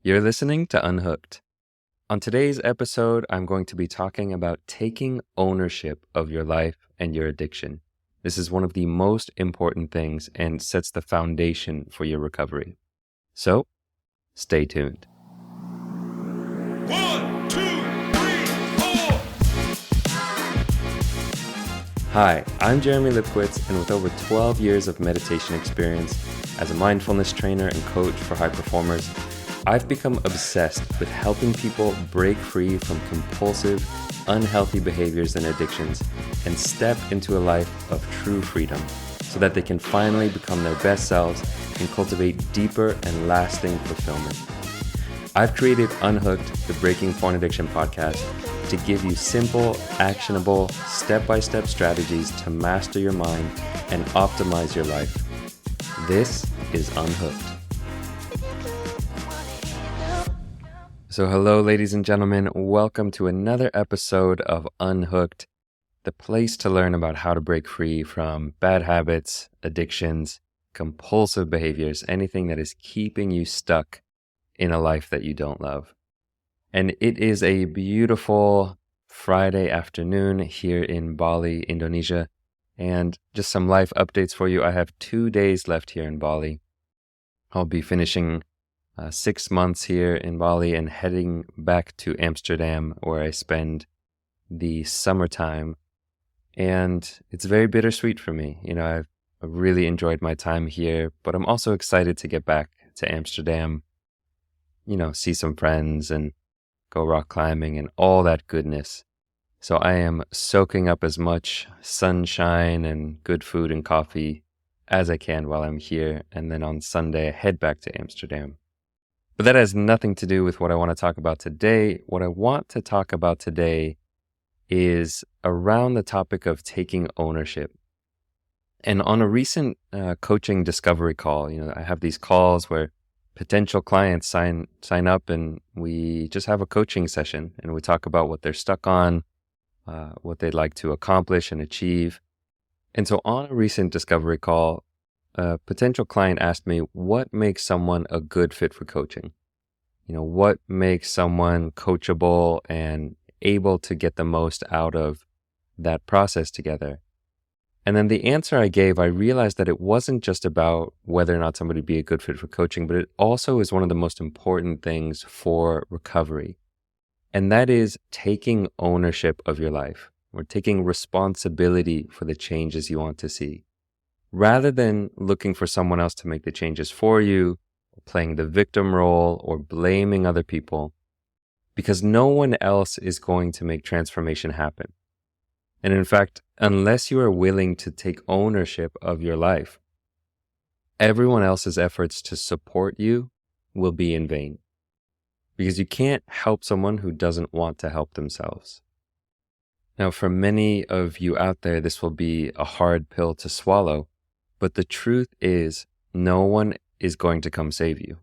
You're listening to Unhooked. On today's episode, I'm going to be talking about taking ownership of your life and your addiction. This is one of the most important things and sets the foundation for your recovery. So, stay tuned. 1, 2, 3, 4. Hi, I'm Jeremy Lipkowitz, and with over 12 years of meditation experience as a mindfulness trainer and coach for high performers, I've become obsessed with helping people break free from compulsive, unhealthy behaviors and addictions and step into a life of true freedom so that they can finally become their best selves and cultivate deeper and lasting fulfillment. I've created Unhooked, the Breaking Porn Addiction podcast, to give you simple, actionable, step-by-step strategies to master your mind and optimize your life. This is Unhooked. So hello, ladies and gentlemen. Welcome to another episode of Unhooked, the place to learn about how to break free from bad habits, addictions, compulsive behaviors, anything that is keeping you stuck in a life that you don't love. And it is a beautiful Friday afternoon here in Bali, Indonesia. And just some life updates for you. I have 2 days left here in Bali. I'll be finishing 6 months here in Bali and heading back to Amsterdam, where I spend the summertime. And it's very bittersweet for me. I've really enjoyed my time here, but I'm also excited to get back to Amsterdam, see some friends and go rock climbing and all that goodness. So I am soaking up as much sunshine and good food and coffee as I can while I'm here. And then on Sunday, I head back to Amsterdam. But that has nothing to do with what I want to talk about today. What I want to talk about today is around the topic of taking ownership. And on a recent coaching discovery call, I have these calls where potential clients sign up and we just have a coaching session and we talk about what they're stuck on, what they'd like to accomplish and achieve. And so on a recent discovery call, a potential client asked me, what makes someone a good fit for coaching? What makes someone coachable and able to get the most out of that process together? And then the answer I gave, I realized that it wasn't just about whether or not somebody would be a good fit for coaching, but it also is one of the most important things for recovery. And that is taking ownership of your life, or taking responsibility for the changes you want to see. Rather than looking for someone else to make the changes for you, or playing the victim role, or blaming other people, because no one else is going to make transformation happen. And in fact, unless you are willing to take ownership of your life, everyone else's efforts to support you will be in vain. Because you can't help someone who doesn't want to help themselves. Now, for many of you out there, this will be a hard pill to swallow. But the truth is, no one is going to come save you.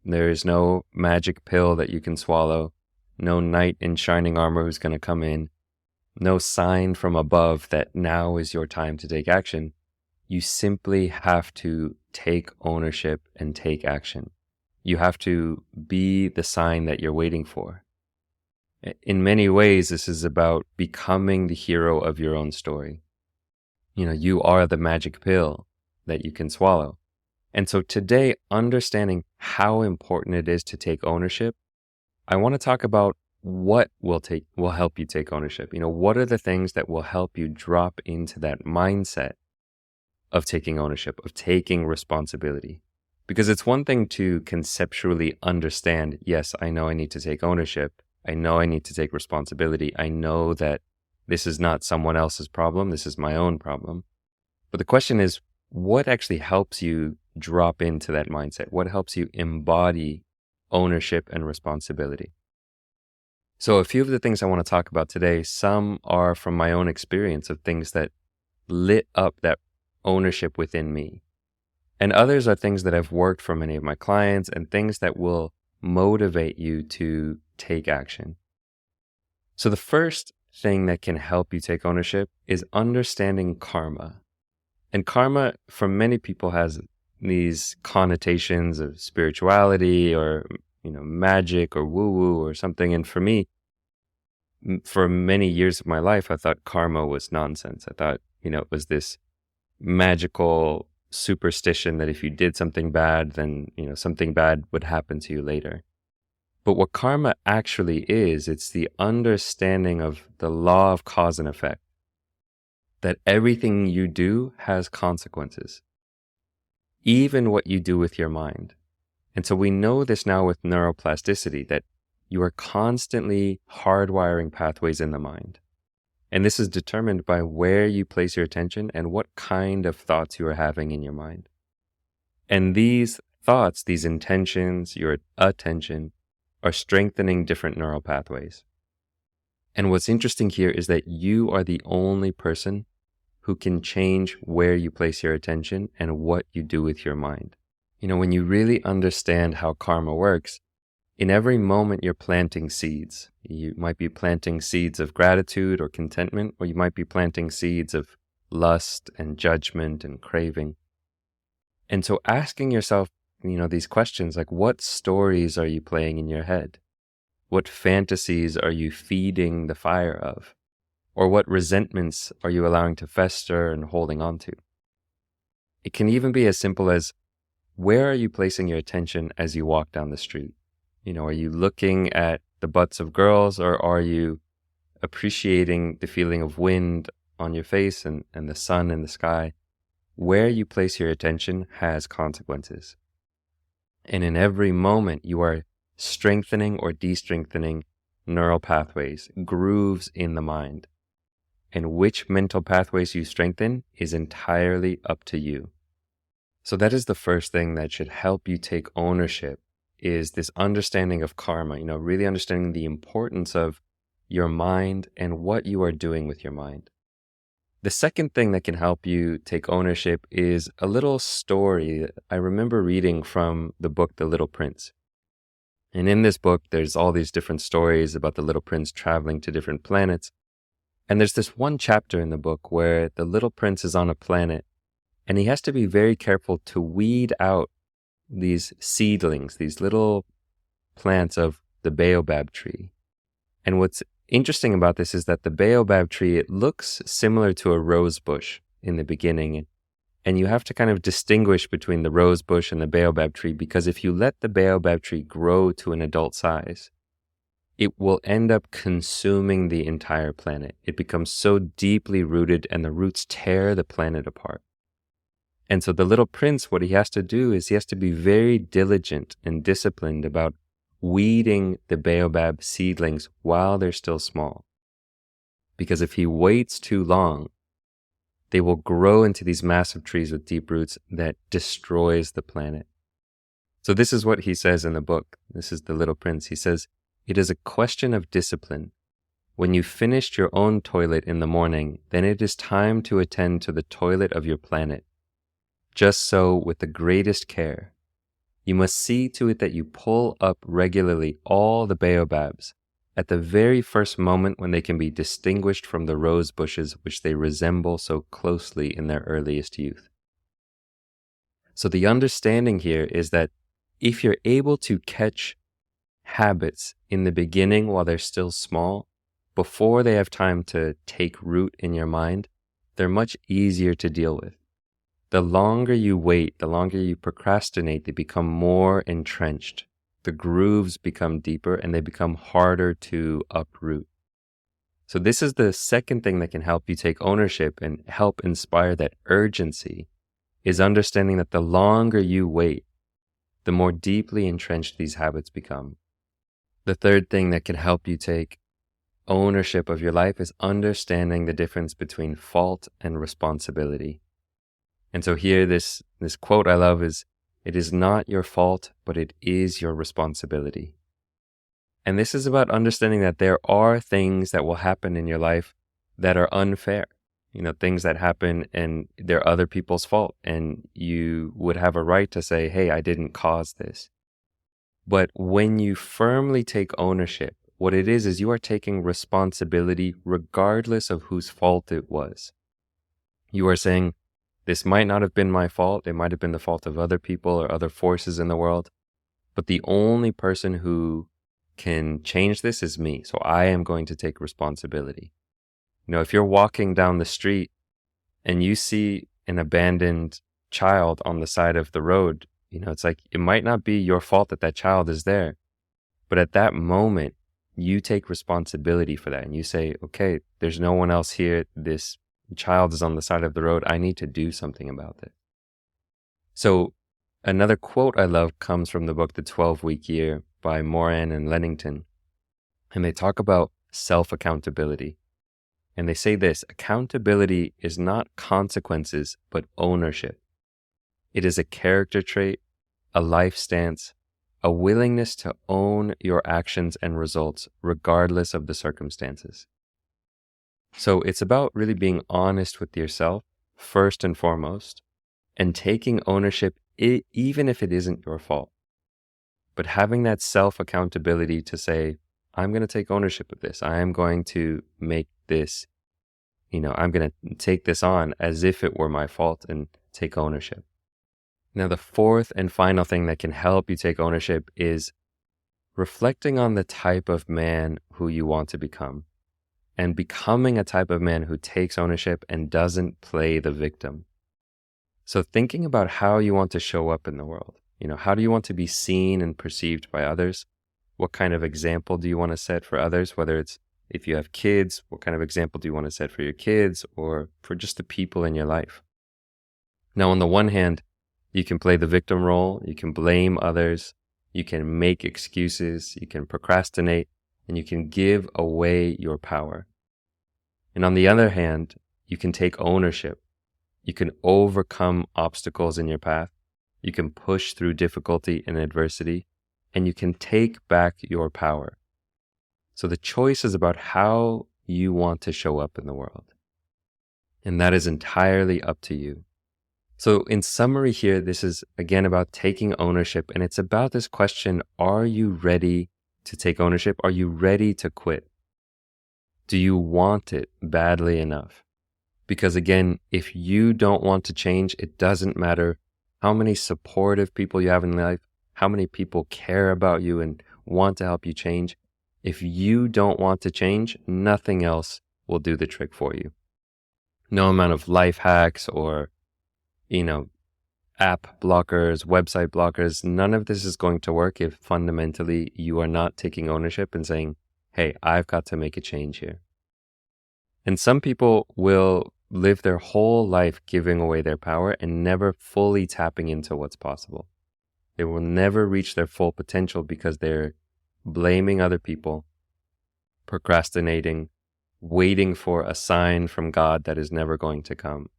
There is no magic pill that you can swallow, no knight in shining armor who's going to come in, no sign from above that now is your time to take action. You simply have to take ownership and take action. You have to be the sign that you're waiting for. In many ways, this is about becoming the hero of your own story. You are the magic pill that you can swallow. And so today, understanding how important it is to take ownership, I want to talk about what will help you take ownership. What are the things that will help you drop into that mindset of taking ownership, of taking responsibility? Because it's one thing to conceptually understand, yes, I know I need to take ownership. I know I need to take responsibility. I know that this is not someone else's problem. This is my own problem. But the question is, what actually helps you drop into that mindset? What helps you embody ownership and responsibility? So a few of the things I want to talk about today, some are from my own experience of things that lit up that ownership within me. And others are things that have worked for many of my clients and things that will motivate you to take action. So the first thing that can help you take ownership is understanding karma. And karma, for many people, has these connotations of spirituality or magic or woo-woo or something. And for me, for many years of my life, I thought karma was nonsense. I thought, it was this magical superstition that if you did something bad, then, something bad would happen to you later. But what karma actually is, it's the understanding of the law of cause and effect, that everything you do has consequences, even what you do with your mind. And so we know this now with neuroplasticity, that you are constantly hardwiring pathways in the mind. And this is determined by where you place your attention and what kind of thoughts you are having in your mind. And these thoughts, these intentions, your attention, are strengthening different neural pathways. And what's interesting here is that you are the only person who can change where you place your attention and what you do with your mind. When you really understand how karma works, in every moment you're planting seeds. You might be planting seeds of gratitude or contentment, or you might be planting seeds of lust and judgment and craving. And so asking yourself, these questions like, what stories are you playing in your head? What fantasies are you feeding the fire of? Or what resentments are you allowing to fester and holding on to? It can even be as simple as, where are you placing your attention as you walk down the street? Are you looking at the butts of girls, or are you appreciating the feeling of wind on your face and the sun in the sky? Where you place your attention has consequences. And in every moment, you are strengthening or de-strengthening neural pathways, grooves in the mind. And which mental pathways you strengthen is entirely up to you. So that is the first thing that should help you take ownership, is this understanding of karma, really understanding the importance of your mind and what you are doing with your mind. The second thing that can help you take ownership is a little story I remember reading from the book, The Little Prince. And in this book, there's all these different stories about the little prince traveling to different planets. And there's this one chapter in the book where the little prince is on a planet, and he has to be very careful to weed out these seedlings, these little plants of the baobab tree. And what's interesting about this is that the baobab tree, it looks similar to a rose bush in the beginning. And you have to kind of distinguish between the rose bush and the baobab tree, because if you let the baobab tree grow to an adult size, it will end up consuming the entire planet. It becomes so deeply rooted and the roots tear the planet apart. And so the little prince, what he has to do is he has to be very diligent and disciplined about weeding the baobab seedlings while they're still small. Because if he waits too long, they will grow into these massive trees with deep roots that destroys the planet. So this is what he says in the book. This is the little prince. He says, "It is a question of discipline. When you've finished your own toilet in the morning, then it is time to attend to the toilet of your planet. Just so, with the greatest care, you must see to it that you pull up regularly all the baobabs at the very first moment when they can be distinguished from the rose bushes which they resemble so closely in their earliest youth." So the understanding here is that if you're able to catch habits in the beginning while they're still small, before they have time to take root in your mind, they're much easier to deal with. The longer you wait, the longer you procrastinate, they become more entrenched. The grooves become deeper and they become harder to uproot. So this is the second thing that can help you take ownership and help inspire that urgency, is understanding that the longer you wait, the more deeply entrenched these habits become. The third thing that can help you take ownership of your life is understanding the difference between fault and responsibility. And so here, this quote I love is, "It is not your fault, but it is your responsibility." And this is about understanding that there are things that will happen in your life that are unfair. Things that happen and they're other people's fault. And you would have a right to say, hey, I didn't cause this. But when you firmly take ownership, what it is you are taking responsibility regardless of whose fault it was. You are saying, this might not have been my fault. It might have been the fault of other people or other forces in the world. But the only person who can change this is me. So I am going to take responsibility. If you're walking down the street and you see an abandoned child on the side of the road, it's like it might not be your fault that that child is there. But at that moment, you take responsibility for that and you say, okay, there's no one else here. This child is on the side of the road. I need to do something about it. So another quote I love comes from the book, The 12-Week Year by Moran and Lennington. And they talk about self-accountability. And they say this: accountability is not consequences, but ownership. It is a character trait, a life stance, a willingness to own your actions and results, regardless of the circumstances. So it's about really being honest with yourself, first and foremost, and taking ownership, even if it isn't your fault. But having that self-accountability to say, I'm going to take ownership of this. I am going to make this, I'm going to take this on as if it were my fault and take ownership. Now, the fourth and final thing that can help you take ownership is reflecting on the type of man who you want to become and becoming a type of man who takes ownership and doesn't play the victim. So thinking about how you want to show up in the world, how do you want to be seen and perceived by others? What kind of example do you want to set for others? Whether it's if you have kids, what kind of example do you want to set for your kids or for just the people in your life? Now, on the one hand, you can play the victim role, you can blame others, you can make excuses, you can procrastinate, and you can give away your power. And on the other hand, you can take ownership. You can overcome obstacles in your path. You can push through difficulty and adversity, and you can take back your power. So the choice is about how you want to show up in the world. And that is entirely up to you. So in summary here, this is again about taking ownership, and it's about this question: are you ready to take ownership? Are you ready to quit? Do you want it badly enough? Because again, if you don't want to change, it doesn't matter how many supportive people you have in life, how many people care about you and want to help you change. If you don't want to change, nothing else will do the trick for you. No amount of life hacks or app blockers, website blockers, none of this is going to work if fundamentally you are not taking ownership and saying, hey, I've got to make a change here. And some people will live their whole life giving away their power and never fully tapping into what's possible. They will never reach their full potential because they're blaming other people, procrastinating, waiting for a sign from God that is never going to come.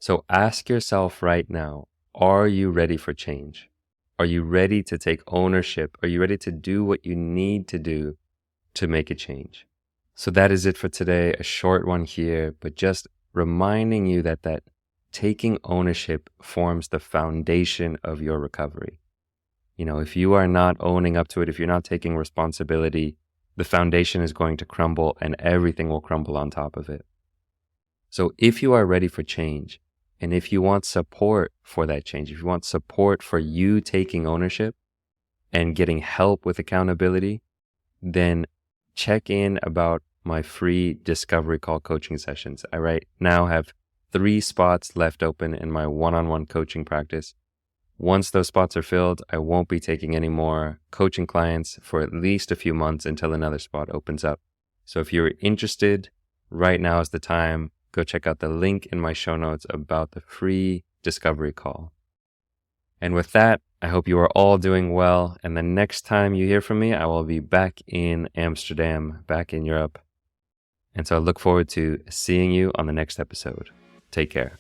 So ask yourself right now, are you ready for change? Are you ready to take ownership? Are you ready to do what you need to do to make a change? So that is it for today, a short one here, but just reminding you that taking ownership forms the foundation of your recovery. If you are not owning up to it, if you're not taking responsibility, the foundation is going to crumble and everything will crumble on top of it. So if you are ready for change, and if you want support for that change, if you want support for you taking ownership and getting help with accountability, then check in about my free discovery call coaching sessions. I right now have 3 spots left open in my one-on-one coaching practice. Once those spots are filled, I won't be taking any more coaching clients for at least a few months until another spot opens up. So if you're interested, right now is the time. Go check out the link in my show notes about the free discovery call. And with that, I hope you are all doing well. And the next time you hear from me, I will be back in Amsterdam, back in Europe. And so I look forward to seeing you on the next episode. Take care.